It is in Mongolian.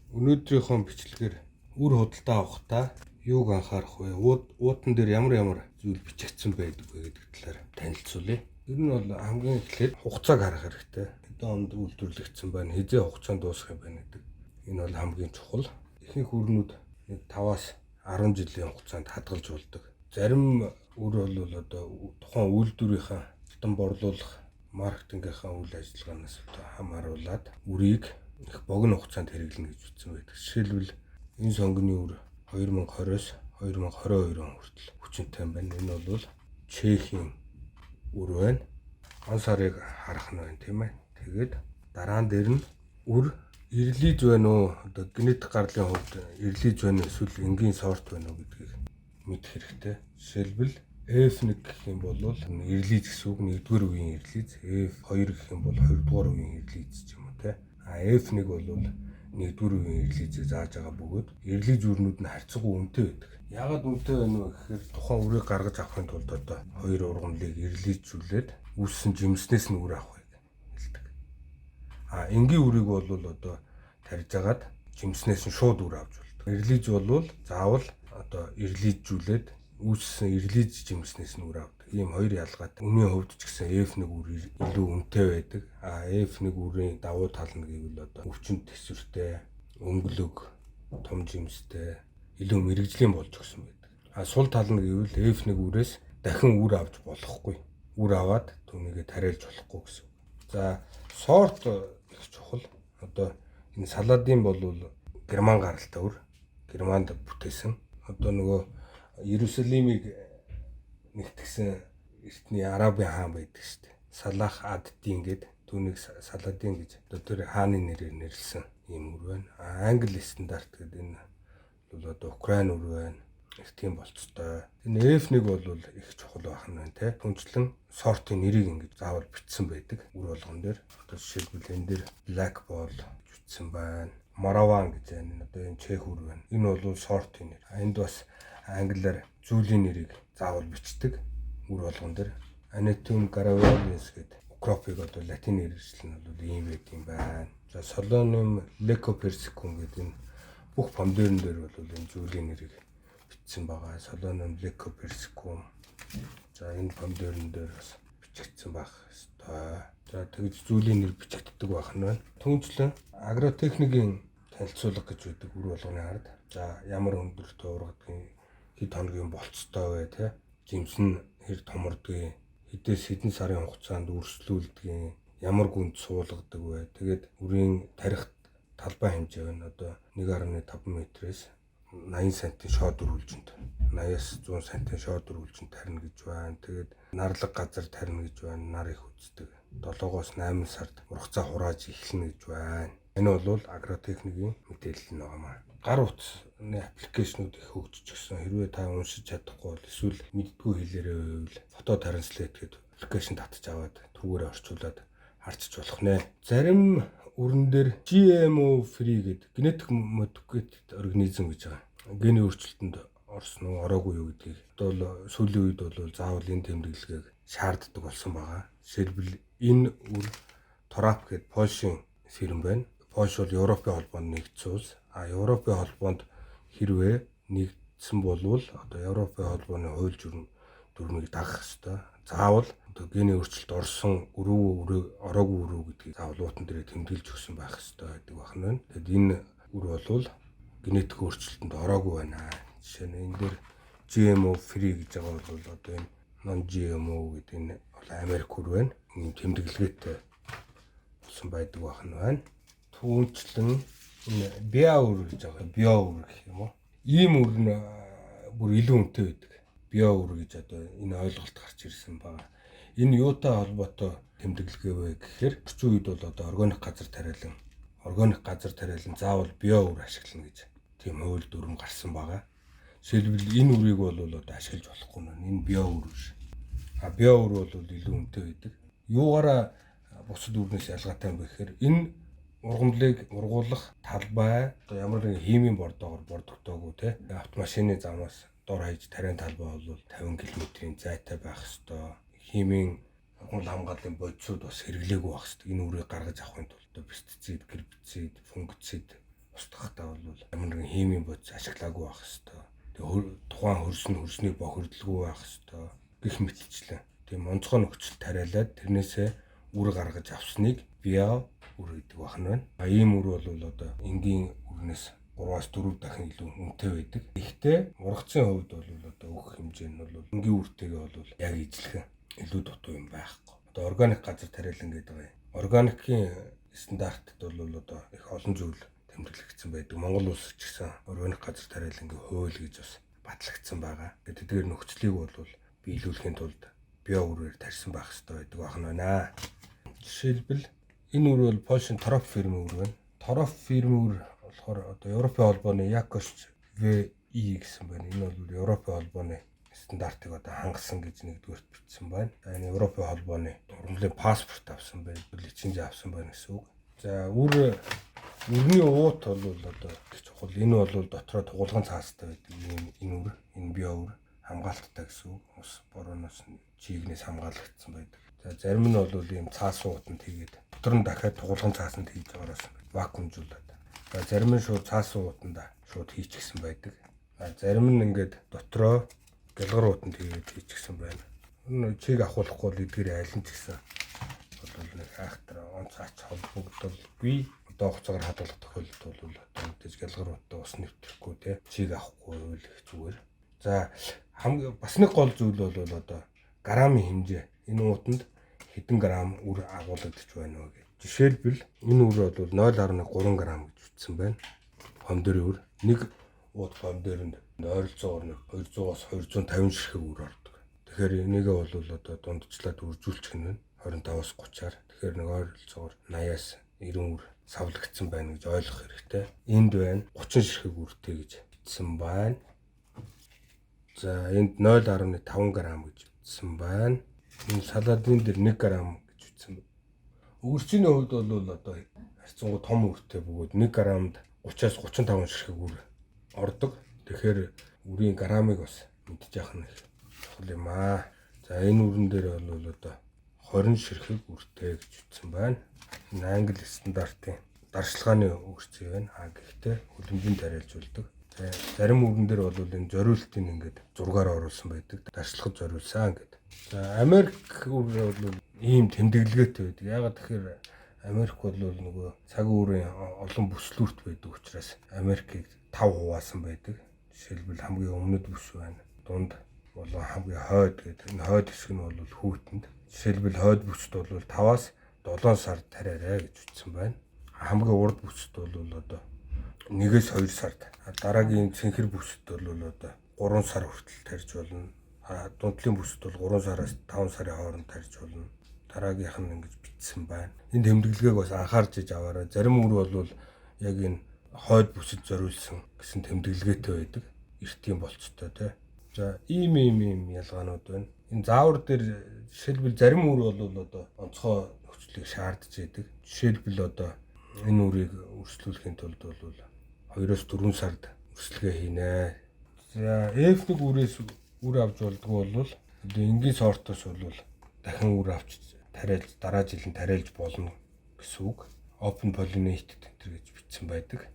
Өнөөдрийнхөө бичлэгээр үр худалдаа авахдаа юуг анхаарах вэ? Уутан дээр ямар зүйл бичигдсэн байдаг вэ гэдэг талаар танилцуулъя. Ер нь бол хамгийн эхлээд хугацааг харах хэрэгтэй. Хэдэн онд үйлдвэрлэгдсэн байна, хизээ хугацаанд дуусах юм байна гэдэг. Энэ бол хамгийн чухал. Ихэнх үрнүүд 5-аас 10 жилийн хугацаанд хадгалж болдог. Зарим үр бол одоо тухайн үйлдвэрийнхаа тутам борлуулах маркетингийнхаа үйл ажиллагаанаас хамааруулаад үрийг их богино хугацаанд хэрэглэнэ гэж үзсэн байдаг. Жишээлбэл энэ сонгоны үр 2020-с 2022 он хүртэл хүчинтэй байна. Энэ бол Чехийн үр байна. Он сарыг харах нь байна тийм ээ. Тэгээд дараа дээр нь үр ирлийж байна уу? Одоо генетик гарлын хувьд ирлийж байна уу? Эсвэл энгийн сорт байна уу гэдгийг мэдэх хэрэгтэй. Жишээлбэл F1 гэх юм бол ирлийж гэсэн үг, 1-р үеийн ирлийж, F2 гэх юм бол 2-р үеийн ирлийж ч юм уу те. F1 бол 1-р үеийн ирлийжийг зааж байгаа бөгөөд ирлийж үрнүүд нь харьцангуй үнэтэй байдаг. Яагаад үнэтэй байна вэ гэхээр тухайн үрийг гаргаж авахын тулд одоо 2 ургамлыг ирлийжжүүлээд үүссэн жимснээс нь үр авах хэлдэг. Энгийн үрийг бол одоо тарьж агаад жимснээс нь шууд үр авч болдог. Ирлийж бол заавал одоо ирлийжжүүлээд үүссэн ирлийж жимснээс нь үр авдаг. Ийм хоёр ялгаатай. Үнийн хувьд ч гэсэн F1 үр илүү үнэтэй байдаг. F1 үрийн давуу тал нь гэвэл одоо өвчин төсвөртэй, өнгөлөг, том жимстэй, илүү мэрэгжлийн болж өгсөн байдаг. Сул тал нь гэвэл F1 үрээс дахин үр авч болохгүй. Үр аваад түүнийгээ тариалж болохгүй гэсэн. За, сорт их чухал. Одоо энэ саладын бол герман гаралтай үр. Германд бүтээсэн. Одоо нөгөө Иерусалимыг нэгтгсэн эртний арабын хаан байдаг шүү дээ. Салах ад-Дин гэдэг түүнийг Саладин гэж одоо тэр хааны нэрээр нэрлсэн юм үр байна. Англи стандарт гэдэг энэ бол одоо Украин үр байна. Их тийм болцтой. Энэ F1 бол их чухал байх нь байна те. Түнчлэн сортын нэрийг ингэж заавал бичсэн байдаг үр болгон дээр. Одоо жишээлбэл энэ дээр Black Ball бичсэн байна. Moravan гэж байна. Одоо энэ Чех үр байна. Энэ бол сортын нэр. Энд бас англиар зүйлийн нэрийг заавал бичдэг үр болгон дээр. Anethum Garaveolens гэдэг укропыг одоо латин нэршлэн нь бол ийм байт юм байна. За, Solanum Leucopersicum гэдэг энэ бүх помидорн дээр бол энэ зүйлийн нэрийг бичсэн байгаа. Solanum Leucopersicum. За, энэ помидорн дээр бас бичигдсэн байх ёстой. За, тэгж зүйлийн нэр бичигддэг байх нь байна. Түүнчлэн агротехникийн танилцуулга гэж байдаг үр болгоны ард. За, ямар өндөртөө ургадгийг хэд хоногийн болцтой вэ те. Жимс нь хэр томордгийг, хэдээс хэдэн сарын хугацаанд үрслүүлдэг, ямар гүнд суулгадаг вэ. Тэгээд үрийн тарих талбай хэмжээ байна. Одоо 1.5 м-ээс 80 см шоод өрүүлжинд, 80-аас 100 см шоод өрүүлжинд тарина гэж байна. Тэгээд нарлаг газар тарина гэж байна. Нар их үздэг. 7-оос 8 сард ургацаа хурааж эхэлнэ гэж байна. Энэ бол агротехникийн мэдээлэл нь байна. Гар утасны аппликейшнууд их хөгжиж гисэн. Хэрвээ та уншиж чадахгүй бол эсвэл мэддгүй хэлээрээ байвал фото транслейт гэдэг аппликейшн татж аваад түүгээрээ орчуулад харчиж болох нэ. Зарим үрэн дээр GMO free гэдэг genetic modified organism гэж байгаа. Гений өөрчлөлтөнд орсон уу, ороогүй юу гэдгийг одоо сүүлийн үед бол заавал энэ тэмдэглэгийг шаарддаг болсон байгаа. Жишээлбэл энэ үр Torap гэдэг Польшийн фирм байна. Польш бол Европын холбоонд нэгдсэн улс. Европын холбоонд хэрвээ нэгдсэн болвол одоо Европын холбооны хууль дүрмийг дагах ёстой. Заавал одоо гений өөрчлөлт орсон ороогүй өрөө гэдгийг заавал уутан дээр тэмдэглэж өгсөн байх ёстой гэдэг байна. Тэгэд энэ үр бол генетик өөрчлөлтөнд ороогүй байна. Жишээ нь энэ дээр GMO free гэж байгаа бол одоо энэ non GMO гэдэг энэ бол Америк үр байна. Энэ тэмдэглэгээтэй болсон байдаг байна. Түүнчлэн энэ био үр гэж байгаа. Био үр гэх юм уу? Ийм үр нь бүр илүү үнэтэй байдаг. Био үр гэж одоо энэ ойлголт гарч ирсэн байна. Энэ юутай холбоотой тэмдэглэгээ вэ гэхээр орчин үед бол одоо органик газар тариалан заавал био үр ашиглана гэж тийм хууль дүрм гарсан байгаа. Жишээлбэл энэ үрийг бол одоо ашиглаж болохгүй нэ. Энэ био үр биш. Био үр бол илүү үнэтэй байдаг. Юугаараа бусад үрнээс ялгаатай юм бэ гэхээр энэ ургамлыг ургуулах талбай одоо ямар нэгэн химийн бордоогоор бордогдоогүй те. Автомашины замаас дор хаяж тариан талбай бол 50 км-ийн зайтай байх ёстой. Химийн хамгааллын бодисууд бас хэрэглээгүй байх ёстой. Энэ үрийг гаргаж авахын тулд пестицид, гербицид, фунгицид устгахтаа бол ямар нэгэн химийн бодис ашиглаагүй байх хэвээр. Тэгээ тухайн хөрсний бохирдлгүй байх хэвээр. Гэх мэтчлэн. Тийм онцгой нөхцөл тариалаад тэрнээсээ үр гаргаж авсныг био үр гэдэг байна. Ийм үр бол одоо энгийн үрнээс 3-аас 4 дахин илүү үнэтэй байдаг. Гэхдээ ургацын хувьд бол одоо өгөх хэмжээ нь бол энгийн үртэйгээ бол яг ижлэхэн илүү дутуу юм байхгүй. Одоо органик газар тариалан гэдэг байгаа юм. Органикийн стандартад бол одоо их олон зүйл тэмдэглэгдсэн байдаг. Монгол улс ч гэсэн органик газар тариалангийн хууль гэж бас батлагдсан байгаа. Тэдгээр нөхцөлийг бол биелүүлэхийн тулд био үрээр тарьсан байх хэрэгтэй байдаг байна. Жишээлбэл энэ үр бол Польшийн Троп фирмийн үр байна. Троп фирмийн үр болохоор одоо Европын холбооны Якош VI гэсэн байна. Энэ бол Европын холбооны стандартыг одоо хангасан гэж нэгдүгээрт бичсэн байна. Энэ Европын холбооны ургамлын паспорт авсан байна. Лиценз авсан байна гэсэн үг. За үрний уут бол одоо их чухал. Энэ бол дотроо тугуулган цаастай байдаг. Энэ үр, энэ био үр хамгаалттай гэсэн үг. Ус борооноос чийгнээс хамгаалагдсан байдаг. За зарим нь бол ийм цаас уутанд хийгээд дотор нь дахиад тугуулган цаасанд хийж байгаараас вакуумжуулаад. За зарим нь шууд цаас уутанд шууд хийчихсэн байдаг. Зарим нь ингээд дотроо гэлгар уутанд хийгээд хийчихсэн байна. Энэ чийг авахлахгүй л эдгээр айлын ч гэсэн бол нэг айхтар онцгойч холбогдолгүй одоо хугацаагаар хадгалах тохиолдолд бол одоо мэдээж гэлгар ууттай ус нэвтрэхгүй те чийг авахгүй үйл их зүгээр. За бас нэг гол зүйл бол одоо граммын хэмжээ. Энэ уутанд хэдэн грамм үр агуулгадж байна вэ гэж. Жишээлбэл энэ үр бол 0.3 грамм гэж бичсэн байна. Помидорын үр. Нэг уут помидоринд ойролцоогоор 200-аас 250 ширхэг үр ордог. Тэгэхээр энийгээ бол одоо дундчлаад үржүүлчих нь байна. 25-аас 30-аар. Тэгэхээр нэг ойролцоогоор 80-аас 90 үр савлагдсан байна гэж ойлгох хэрэгтэй. Энд байна 30 ширхэг үртэй гэж бичсэн байна. За энд 0.5 грамм гэж бичсэн байна. Энэ салаадын дээр 1 грамм гэж бичсэн байна. Үржиний хувьд бол одоо харьцангуй том үртэй бөгөөд 1 граммд 30-аас 35 ширхэг үр ордог. Тэгэхээр үрийн граммыг бас мэдчих нь их чухал юм аа. За энэ үрэн дээр бол одоо 20 ширхэг үртэй гэж бичсэн байна. Энэ англи стандартын дарчилгааны үрцээ байна. Гэхдээ хөлбөмбөгийн тариалжуулдаг. Зарим үрэн дээр бол энэ зориултын ингээд зургаар оруулсан байдаг. Дарчилгад зориулсан гэдэг. За Америк үр бол ийм тэмдэглэгээтэй байдаг. Ягаад тэгэхээр Америк бол нөгөө цаг үеийн олон бүслүүрт байдаг учраас Америкийг 5 хуваасан байдаг. Жишээлбэл хамгийн өмнөд бүс байна. Дунд болон хамгийн хойд гэдэг. Энэ хойд хэсэг нь бол хүүтэнд. Жишээлбэл хойд бүсд бол 5-аас 7 сар тариарай гэж бичсэн байна. Хамгийн урд бүсд бол одоо 1-ээс 2 сард. Дараагийн цэнхэр бүсд бол одоо 3 сар хүртэл тарьж болно. Дундлын бүсд бол 3 сараас 5 сарын хооронд тарьж болно. Дараагийнх нь ингэж бичсэн байна. Энэ тэмдэглэгээг бас анхаарч иж аваарай. Зарим үр бол яг энэ хойд бүсэд зориулсан гэсэн тэмдэглэгээтэй байдаг. Эртийн болцтой тий. За ийм ялгаанууд байна. Энэ заавар дээр жишээлбэл зарим үр бол одоо онцгой нөхцөлийг шаардж байдаг. Жишээлбэл одоо энэ үрийг өрсөлдүүлэхийн тулд бол 2-оос 4 сард өрсөлдөө хийнэ. За F1 үрээс үр авч болдгоо бол одоо энгийн сортоос бол дахин үр авч тариалж дараа жил нь тариалж болно гэсэн үг. Open pollinated гэж бичсэн байдаг.